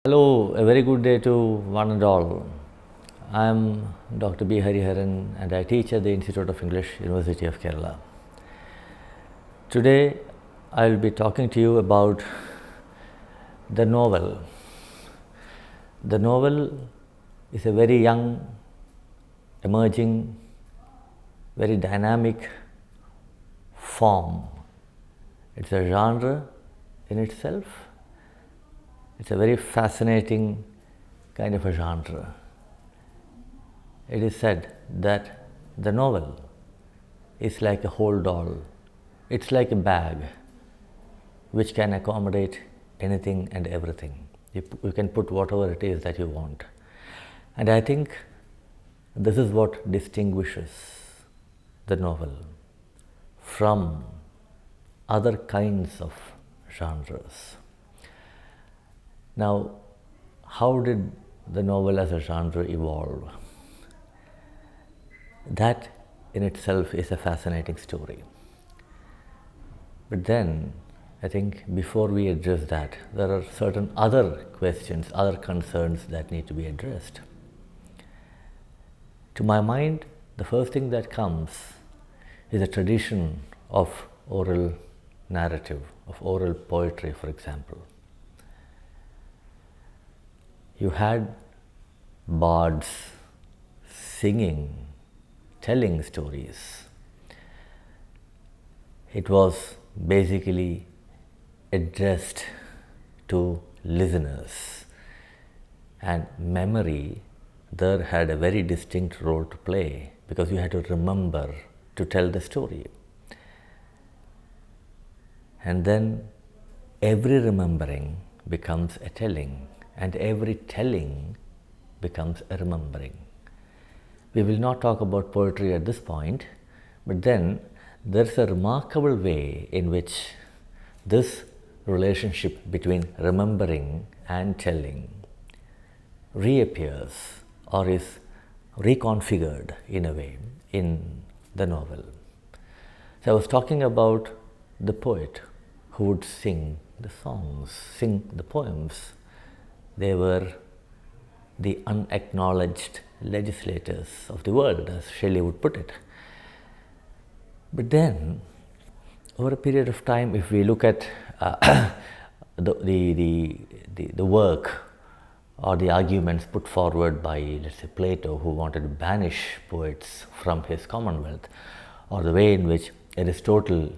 Hello, a very good day to one and all. I am Dr. B. Hariharan and I teach at the Institute of English, University of Kerala. Today, I will be talking to you about the novel. The novel is a very young, emerging, very dynamic form. It's a genre in itself. It's a very fascinating kind of a genre. It is said that the novel is like a hold all. It's like a bag which can accommodate anything and everything. You can put whatever it is that you want. And I think this is what distinguishes the novel from other kinds of genres. Now, how did the novel as a genre evolve? That in itself is a fascinating story. But then, I think before we address that, there are certain other questions, other concerns that need to be addressed. To my mind, the first thing that comes is a tradition of oral narrative, of oral poetry, for example. You had bards singing, telling stories. It was basically addressed to listeners, and memory there had a very distinct role to play because you had to remember to tell the story. And then every remembering becomes a telling, and every telling becomes a remembering. We will not talk about poetry at this point, but then there's a remarkable way in which this relationship between remembering and telling reappears or is reconfigured in a way in the novel. So I was talking about the poet who would sing the songs, sing the poems. They were the unacknowledged legislators of the world, as Shelley would put it. But then, over a period of time, if we look at the work or the arguments put forward by, let's say, Plato, who wanted to banish poets from his commonwealth, or the way in which Aristotle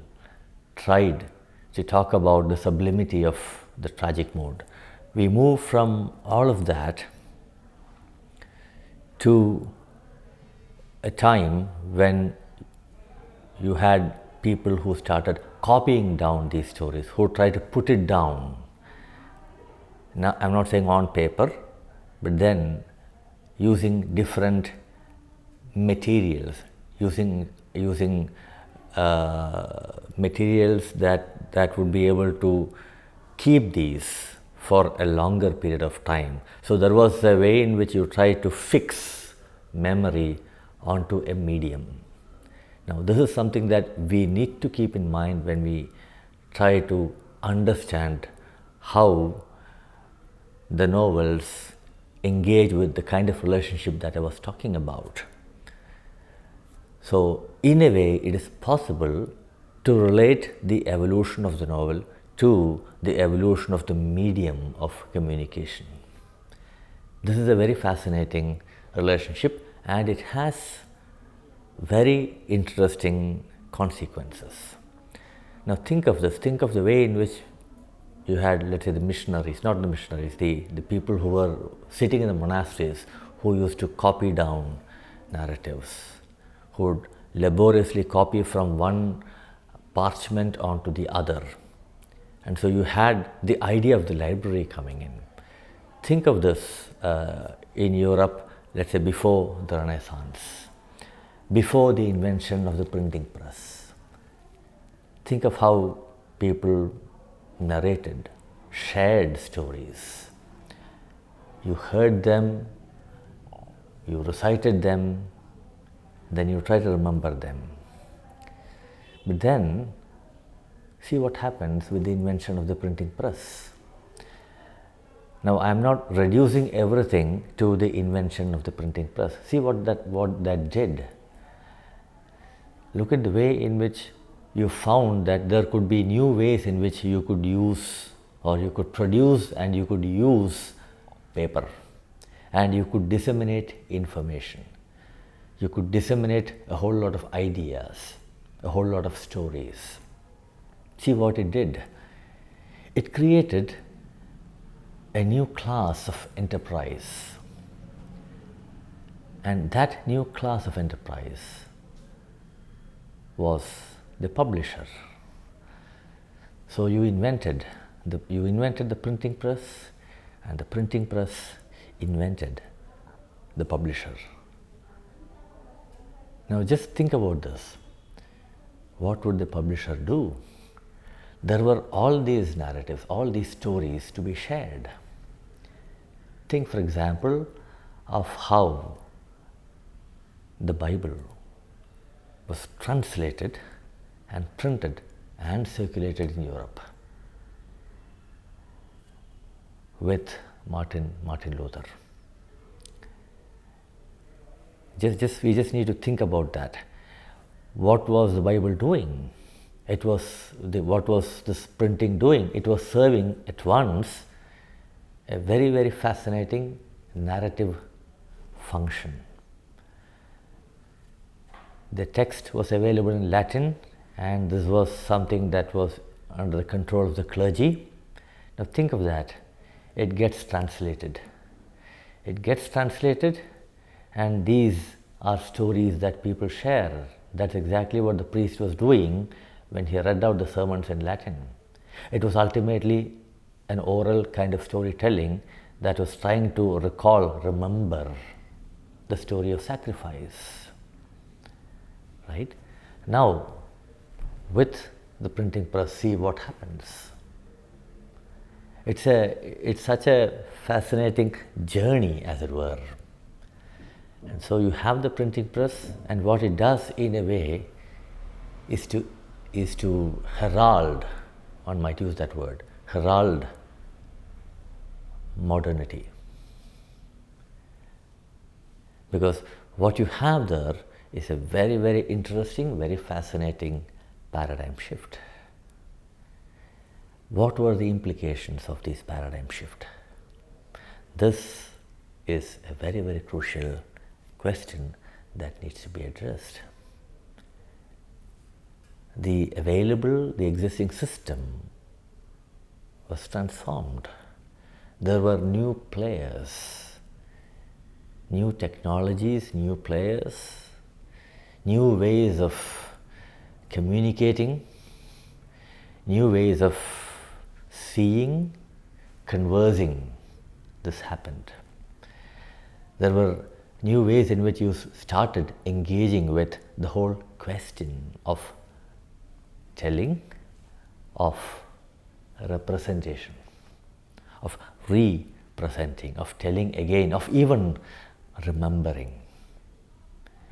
tried to talk about the sublimity of the tragic mood, we move from all of that to a time when you had people who started copying down these stories, who tried to put it down. Now, I'm not saying on paper, but then using different materials, using materials that would be able to keep these for a longer period of time. So there was a way in which you try to fix memory onto a medium. Now, this is something that we need to keep in mind when we try to understand how the novels engage with the kind of relationship that I was talking about. So, in a way, it is possible to relate the evolution of the novel to the evolution of the medium of communication. This is a very fascinating relationship, and it has very interesting consequences. Now think of this, think of the way in which you had, let's say, the missionaries, not the missionaries, the people who were sitting in the monasteries who used to copy down narratives, who would laboriously copy from one parchment onto the other. And so you had the idea of the library coming in. Think of this in Europe, let's say before the Renaissance, before the invention of the printing press. Think of how people narrated, shared stories. You heard them, you recited them, then you try to remember them. But then, see what happens with the invention of the printing press. Now, I am not reducing everything to the invention of the printing press. See what that did. Look at the way in which you found that there could be new ways in which you could use, or you could produce and you could use paper, and you could disseminate information. You could disseminate a whole lot of ideas, a whole lot of stories. See what it did. It created a new class of enterprise, and that new class of enterprise was the publisher. So you invented the printing press, and the printing press invented the publisher. Now just think about this. What would the publisher do? There were all these narratives, all these stories to be shared. Think, for example, of how the Bible was translated and printed and circulated in Europe with Martin Luther. We just need to think about that. What was the Bible doing? What was this printing doing? It was serving at once a very, very fascinating narrative function. The text was available in Latin, and this was something that was under the control of the clergy. Now think of that. It gets translated. And these are stories that people share. That's exactly what the priest was doing when he read out the sermons in Latin. It was ultimately an oral kind of storytelling that was trying to remember the story of sacrifice. Right? Now, with the printing press, see what happens. It's such a fascinating journey, as it were. And so you have the printing press, and what it does in a way is to herald, one might use that word, herald modernity. Because what you have there is a very, very interesting, very fascinating paradigm shift. What were the implications of this paradigm shift? This is a very, very crucial question that needs to be addressed. The existing system was transformed. There were new players, new technologies, new players, new ways of communicating, new ways of seeing, conversing. This happened. There were new ways in which you started engaging with the whole question of telling, of representation, of representing, of telling again, of even remembering.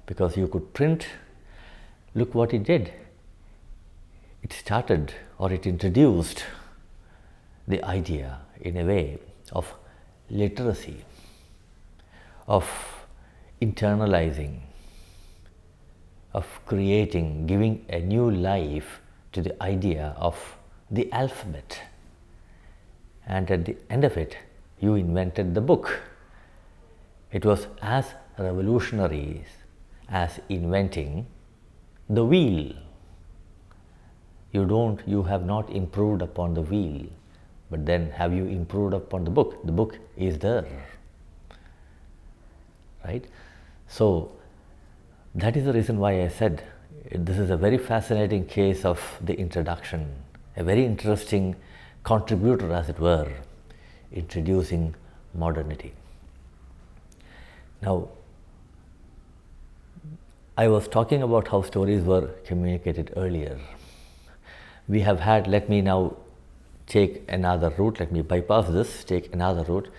Because you could print, look what it did. It started, or it introduced the idea, in a way, of literacy, of internalizing, of creating, giving a new life to the idea of the alphabet. And at the end of it, you invented the book. It was as revolutionary as inventing the wheel. You have not improved upon the wheel, but then have you improved upon the book? The book is there, right? So that is the reason why I said this is a very fascinating case of the introduction, a very interesting contributor, as it were, introducing modernity. Now, I was talking about how stories were communicated earlier. We have had, let me now take another route, let me bypass this, take another route,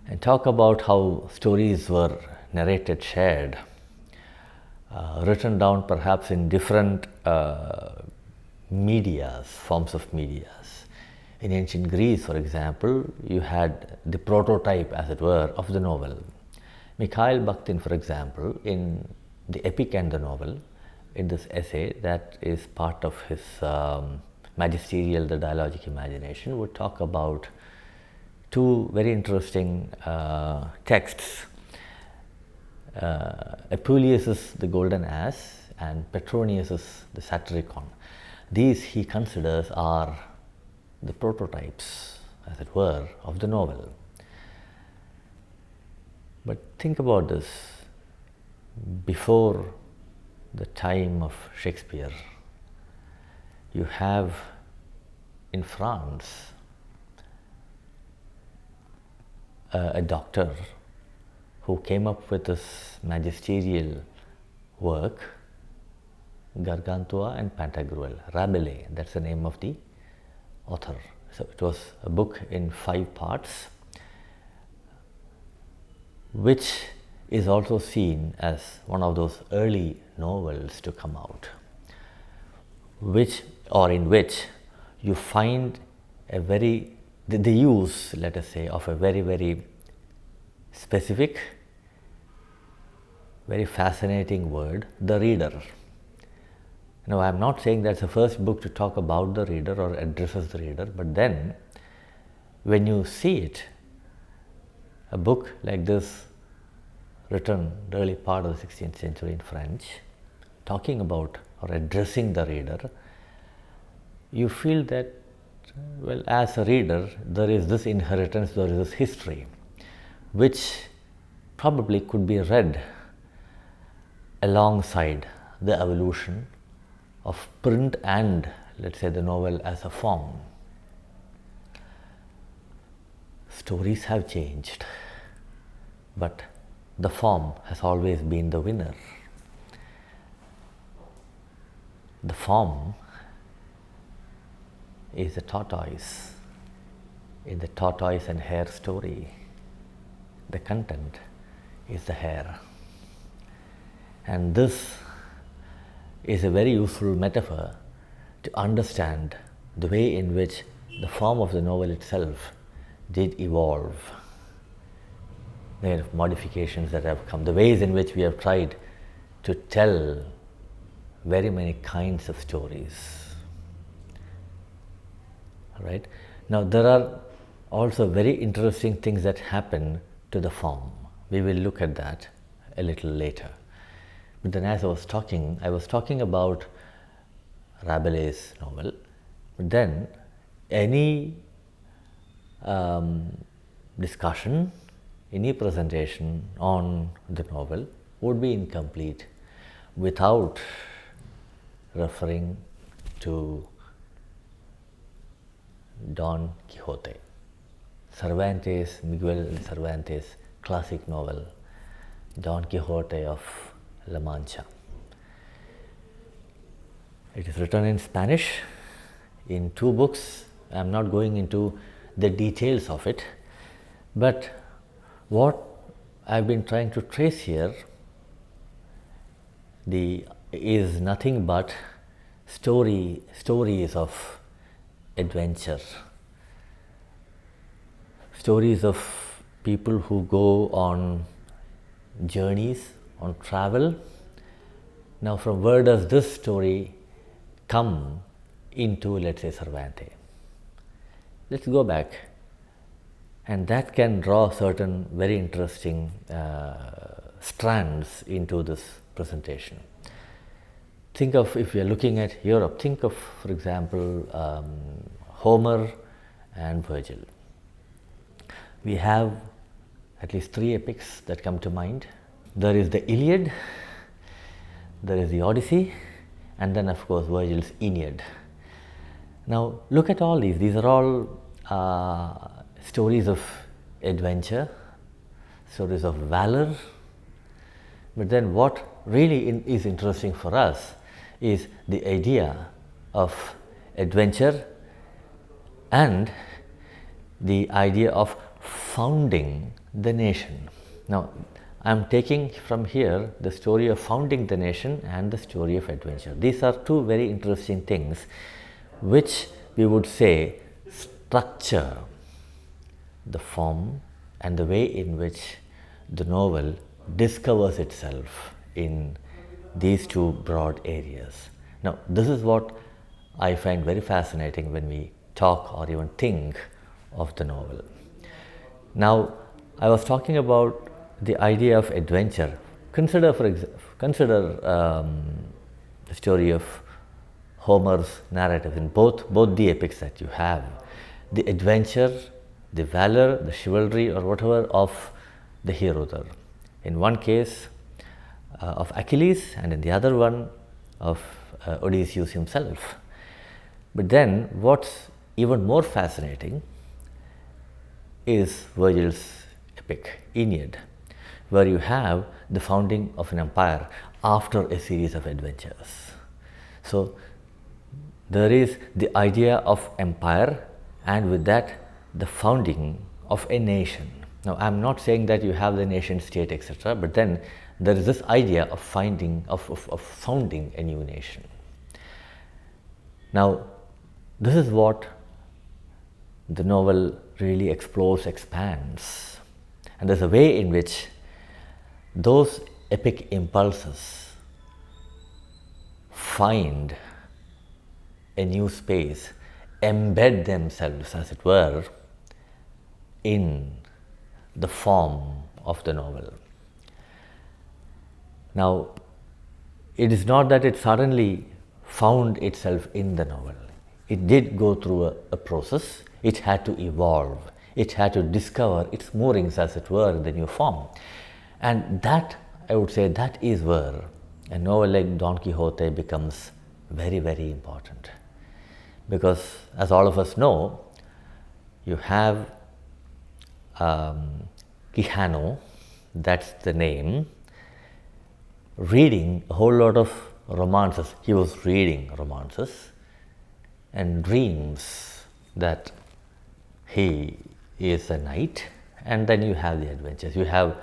and talk about how stories were narrated, shared, written down perhaps in different medias, forms of medias. In ancient Greece, for example, you had the prototype, as it were, of the novel. Mikhail Bakhtin, for example, in The Epic and the Novel, in this essay that is part of his magisterial, The Dialogic Imagination, would talk about two very interesting texts, Apuleius' The Golden Ass and Petronius' The Satyricon. These he considers are the prototypes, as it were, of the novel. But think about this. Before the time of Shakespeare, you have in France a doctor who came up with this magisterial work, Gargantua and Pantagruel, Rabelais, that's the name of the author. So it was a book in 5 parts, which is also seen as one of those early novels to come out, in which you find the use, let us say, of a very, very specific, very fascinating word, the reader. Now, I am not saying that's the first book to talk about the reader or addresses the reader, but then when you see it, a book like this, written the early part of the 16th century in French, talking about or addressing the reader, you feel that, well, as a reader, there is this inheritance, there is this history, which probably could be read alongside the evolution of print and, let's say, the novel as a form. Stories have changed, but the form has always been the winner. The form is the tortoise in the tortoise and hare story. The content is the hare. And this is a very useful metaphor to understand the way in which the form of the novel itself did evolve. There are modifications that have come, the ways in which we have tried to tell very many kinds of stories. All right? Now, there are also very interesting things that happen to the form. We will look at that a little later. But then as I was talking about Rabelais' novel, but then any discussion, any presentation on the novel would be incomplete without referring to Don Quixote, Miguel de Cervantes' classic novel, Don Quixote of La Mancha. It is written in Spanish in 2 books. I am not going into the details of it, but what I have been trying to trace here is nothing but stories of adventure, stories of people who go on journeys, on travel. Now, from where does this story come into, let's say, Cervantes? Let's go back, and that can draw certain very interesting strands into this presentation. Think of, if we are looking at Europe, think of, for example, Homer and Virgil. We have at least 3 epics that come to mind. There is the Iliad, there is the Odyssey, and then of course Virgil's Aeneid. Now look at all these are all stories of adventure, stories of valor. But then what really is interesting for us is the idea of adventure and the idea of founding the nation. Now, I am taking from here the story of founding the nation and the story of adventure. These are 2 very interesting things which we would say structure, the form, and the way in which the novel discovers itself in these two broad areas. Now, this is what I find very fascinating when we talk or even think of the novel. Now, I was talking about the idea of adventure. Consider the story of Homer's narrative in both the epics that you have. The adventure, the valor, the chivalry, or whatever of the hero there. In one case of Achilles, and in the other one of Odysseus himself. But then, what's even more fascinating is Virgil's epic, Aeneid, where you have the founding of an empire after a series of adventures. So, there is the idea of empire, and with that, the founding of a nation. Now, I am not saying that you have the nation state, etc., but then there is this idea of founding a new nation. Now, this is what the novel really explores, expands, and there's a way in which those epic impulses find a new space, embed themselves, as it were, in the form of the novel. Now, it is not that it suddenly found itself in the novel. It did go through a process. It had to evolve. It had to discover its moorings, as it were, in the new form. And that, I would say, that is where a novel like Don Quixote becomes very, very important. Because, as all of us know, you have Quijano, that's the name, reading a whole lot of romances. He was reading romances and dreams that he is a knight, and then you have the adventures. You have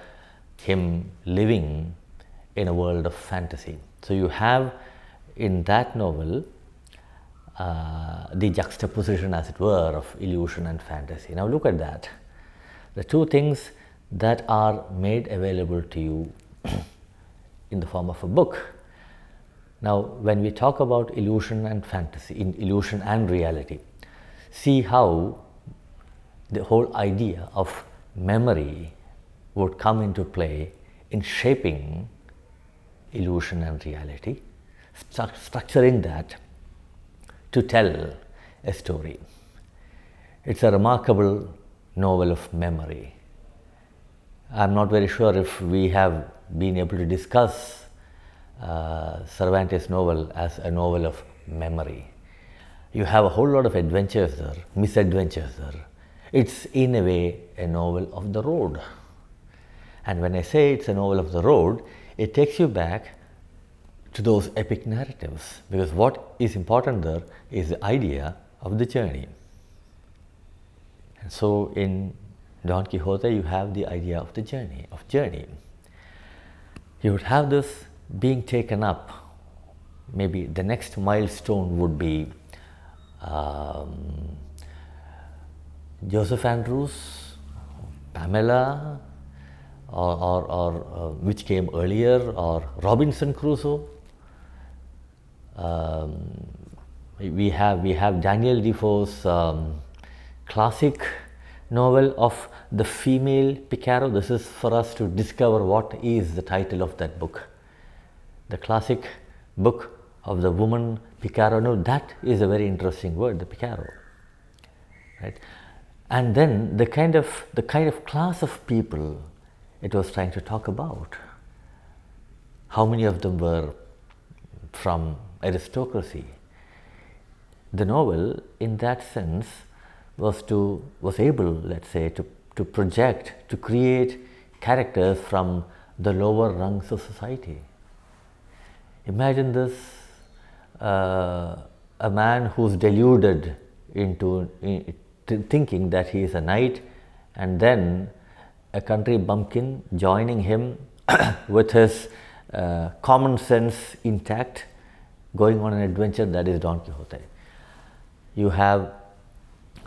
him living in a world of fantasy. So you have in that novel the juxtaposition, as it were, of illusion and fantasy. Now look at that. The two things that are made available to you in the form of a book. Now, when we talk about illusion and fantasy, in illusion and reality, see how the whole idea of memory would come into play in shaping illusion and reality, structuring that to tell a story. It's a remarkable novel of memory. I'm not very sure if we have been able to discuss Cervantes' novel as a novel of memory. You have a whole lot of adventures there, misadventures there. It's in a way a novel of the road. And when I say it's a novel of the road, it takes you back to those epic narratives, because what is important there is the idea of the journey. And so in Don Quixote, you have the idea of the journey, You would have this being taken up. Maybe the next milestone would be Joseph Andrews, Pamela, or which came earlier, or Robinson Crusoe. We have Daniel Defoe's classic novel of the female Picaro. This is for us to discover what is the title of that book. The classic book of the woman Picaro. No, that is a very interesting word, the Picaro. Right? And then the kind of class of people it was trying to talk about. How many of them were from aristocracy? The novel, in that sense, was able, let's say, to project, to create characters from the lower rungs of society. Imagine this, a man who's deluded into thinking that he is a knight, and then a country bumpkin joining him with his common sense intact, going on an adventure. That is Don Quixote. You have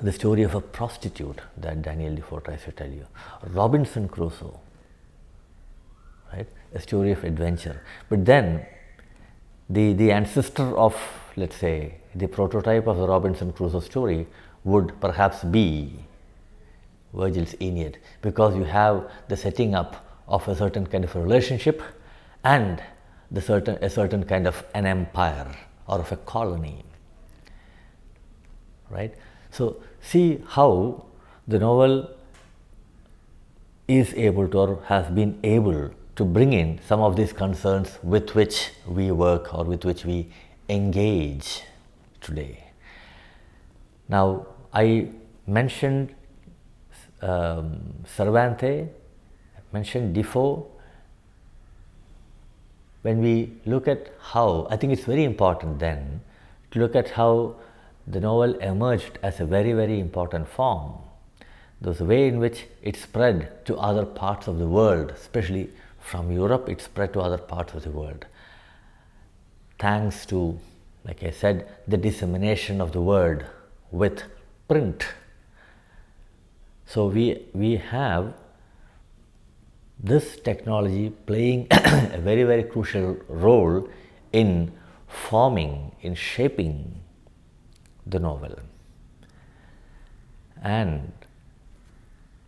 the story of a prostitute that Daniel Defoe tries to tell you. Robinson Crusoe, right? A story of adventure. But then the ancestor of, let's say, the prototype of the Robinson Crusoe story would perhaps be Virgil's Aeneid, because you have the setting up of a certain kind of a relationship and a certain kind of an empire or of a colony, right? So see how the novel is able to, or has been able to, bring in some of these concerns with which we work or with which we engage today. Now, I mentioned Cervantes, I mentioned Defoe. When we look at how, I think it's very important then to look at how the novel emerged as a very, very important form. There's a way in which it spread to other parts of the world, especially from Europe, it spread to other parts of the world. Thanks to, like I said, the dissemination of the word with print. So we have this technology playing a very, very crucial role in forming, in shaping the novel. And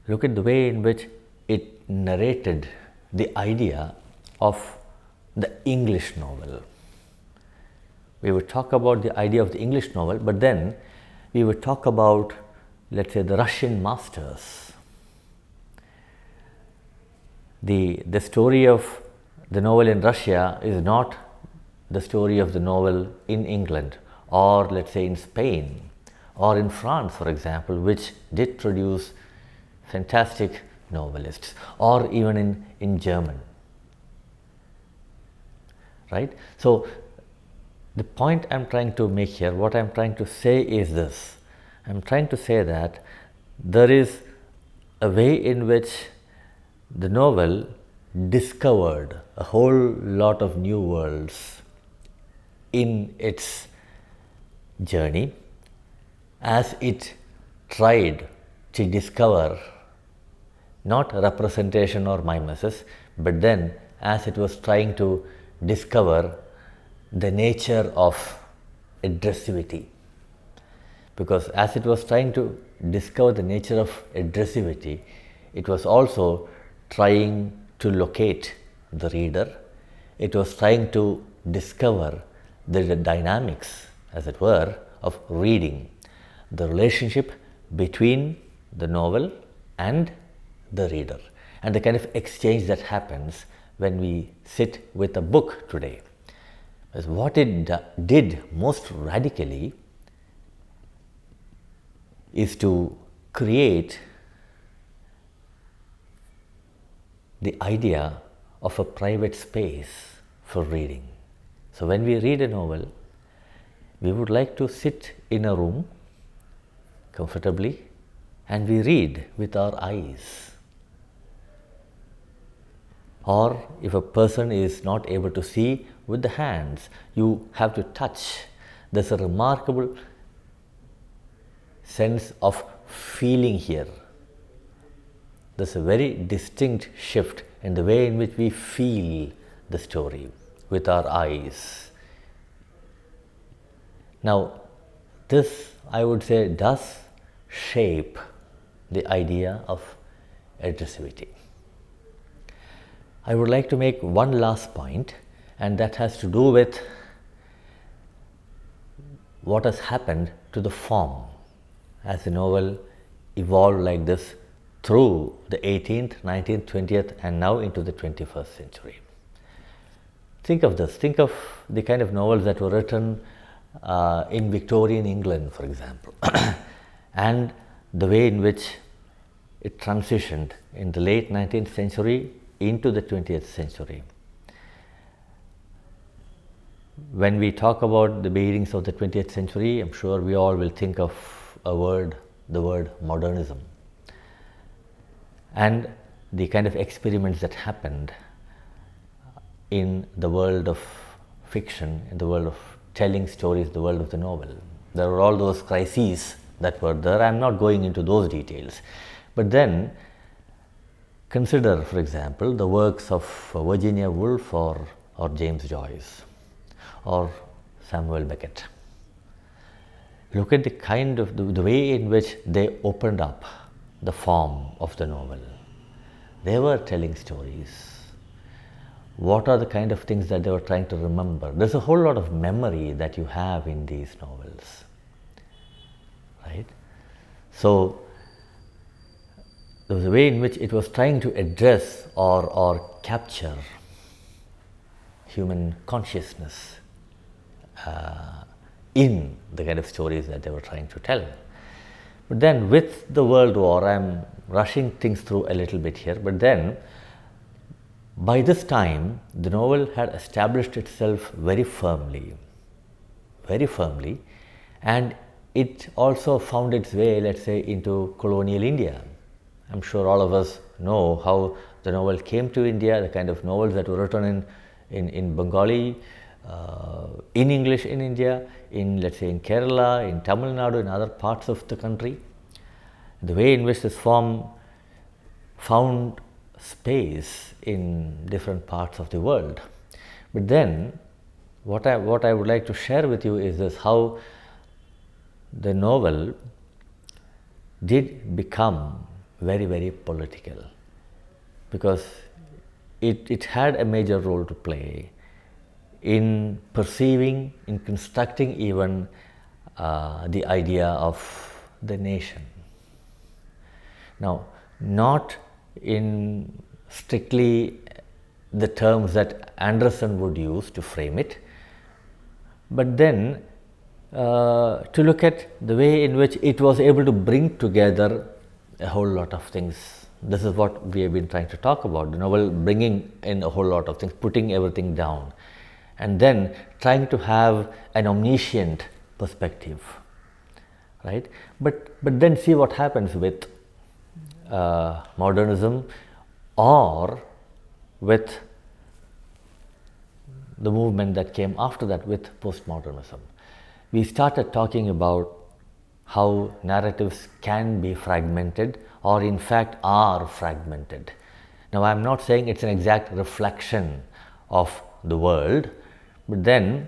look at the way in which it narrated the idea of the English novel. We would talk about the idea of the English novel, but then we would talk about, let's say, the Russian masters. The story of the novel in Russia is not the story of the novel in England, or let's say in Spain, or in France, for example, which did produce fantastic novelists, or even in German, right? So the point I'm trying to make here, what I'm trying to say is this. I'm trying to say that there is a way in which the novel discovered a whole lot of new worlds in its journey as it tried to discover not representation or mimesis, but then as it was trying to discover the nature of addressivity. Because as it was trying to discover the nature of addressivity, it was also trying to locate the reader. It was trying to discover the dynamics, as it were, of reading, the relationship between the novel and the reader, and the kind of exchange that happens when we sit with a book today. Because what it did most radically is to create the idea of a private space for reading. So when we read a novel, we would like to sit in a room comfortably and we read with our eyes. Or if a person is not able to see, with the hands, you have to touch. There's a remarkable sense of feeling here. There's a very distinct shift in the way in which we feel the story with our eyes. Now, this, I would say, does shape the idea of addressivity. I would like to make one last point, and that has to do with what has happened to the form as the novel evolved like this through the 18th, 19th, 20th and now into the 21st century. Think of this, think of the kind of novels that were written in Victorian England, for example, and the way in which it transitioned in the late 19th century into the 20th century. When we talk about the beginnings of the 20th century, I'm sure we all will think of the word modernism, and the kind of experiments that happened in the world of fiction, in the world of telling stories, the world of the novel. There were all those crises that were there. I am not going into those details. But then consider, for example, the works of Virginia Woolf or James Joyce or Samuel Beckett. Look at the kind of the way in which they opened up the form of the novel. They were telling stories. What are the kind of things that they were trying to remember? There's a whole lot of memory that you have in these novels, right? So there was a way in which it was trying to address or capture human consciousness in the kind of stories that they were trying to tell. But then with the World War, I'm rushing things through a little bit here, but then by this time the novel had established itself very firmly, and it also found its way, let's say, into colonial India. I'm sure all of us know how the novel came to India, the kind of novels that were written in Bengali, in English in India, let's say in Kerala, in Tamil Nadu, in other parts of the country. The way in which this form found space in different parts of the world. But then what I would like to share with you is this, how the novel did become very, very political, because it had a major role to play in perceiving, in constructing even the idea of the nation. Now, not in strictly the terms that Anderson would use to frame it, but then to look at the way in which it was able to bring together a whole lot of things. This is what we have been trying to talk about, the novel bringing in a whole lot of things, putting everything down, and then trying to have an omniscient perspective, right? But then see what happens with modernism or with the movement that came after that with postmodernism. We started talking about how narratives can be fragmented or in fact are fragmented. Now, I am not saying it's an exact reflection of the world, but then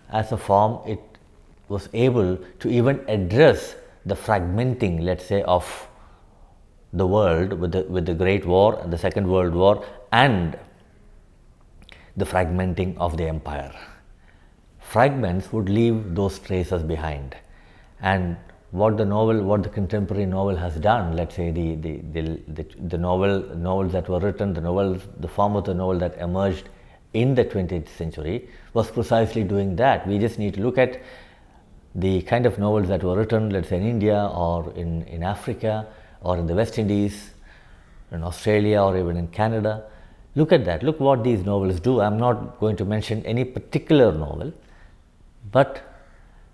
as a form it was able to even address the fragmenting, let's say, of the world with the Great War and the Second World War, and the fragmenting of the empire. Fragments would leave those traces behind, and what the contemporary novel has done, let's say the novels that were written, the form of the novel that emerged in the 20th century was precisely doing that. We just need to look at the kind of novels that were written, let's say in India or in Africa or in the West Indies, in Australia or even in Canada. Look at that, look what these novels do. I'm not going to mention any particular novel, but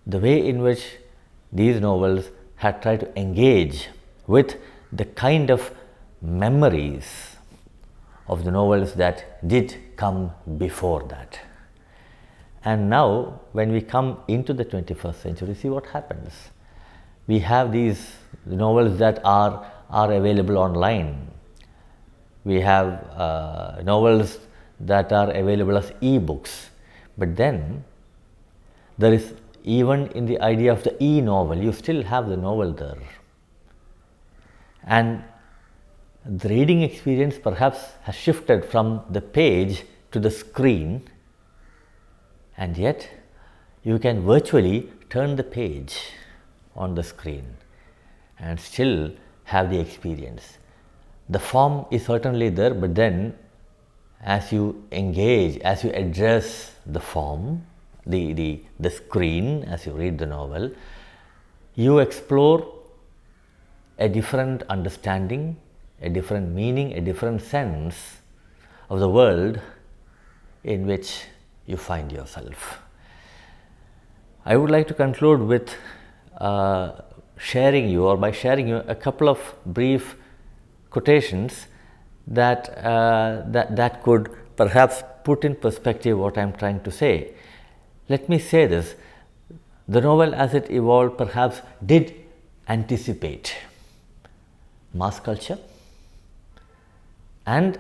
the way in which these novels had tried to engage with the kind of memories of the novels that did come before that. And now when we come into the 21st century, see what happens. We have these novels that are available online. We have novels that are available as e-books. But then there is, even in the idea of the e-novel, you still have the novel there. And the reading experience perhaps has shifted from the page to the screen, and yet you can virtually turn the page on the screen and still have the experience. The form is certainly there, but then as you engage, as you address the form, the screen, as you read the novel, you explore a different understanding, a different meaning, a different sense of the world in which you find yourself. I would like to conclude with sharing you a couple of brief quotations that could perhaps put in perspective what I am trying to say. Let me say this: the novel as it evolved perhaps did anticipate mass culture and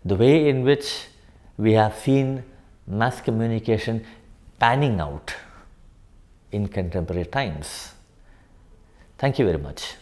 the way in which we have seen mass communication panning out in contemporary times. Thank you very much.